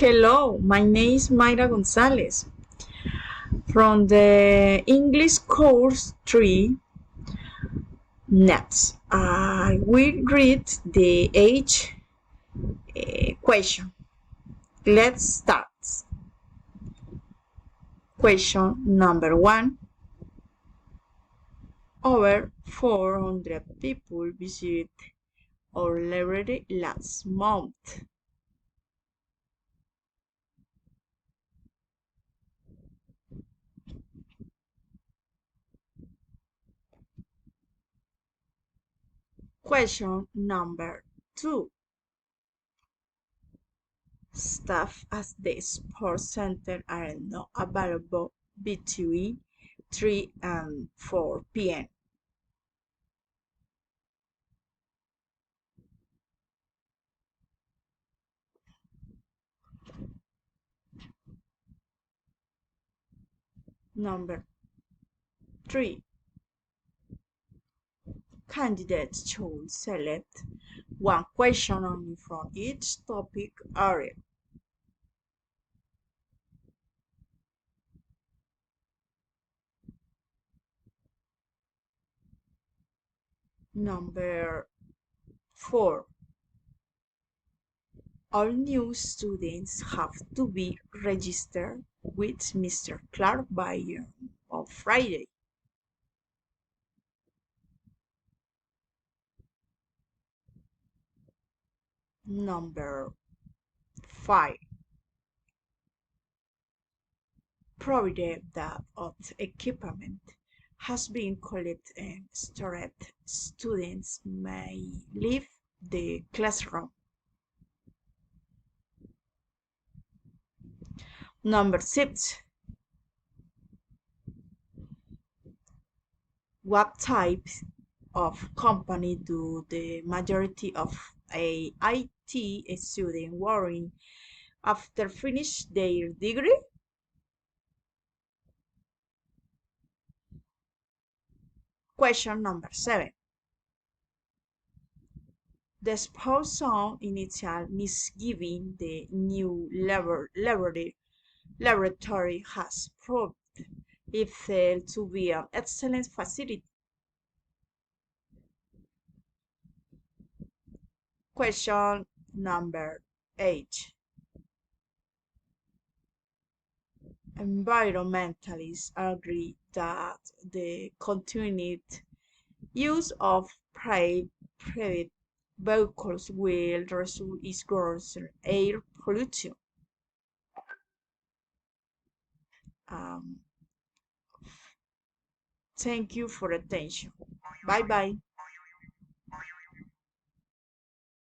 Hello, my name is Mayra Gonzalez from the English course 3. Next, I will read the H question. Let's start. Question number 1. Over 400 people visited our library last month. Question number 2. Staff at the sports center are not available between 3 and 4 p.m. Number 3. Candidates should select one question only from each topic area. Number 4. All new students have to be registered with Mr. Clark by on Friday. Number 5. Provided that all equipment has been collected and stored, students may leave the classroom. Number 6. What types of company do the majority of IT students work in after finish their degree? Question number 7. Despite some initial misgiving, the new laboratory has proved itself to be an excellent facility. Question number 8. Environmentalists agree that the continued use of private vehicles will result in gross air pollution. Thank you for attention. Bye bye.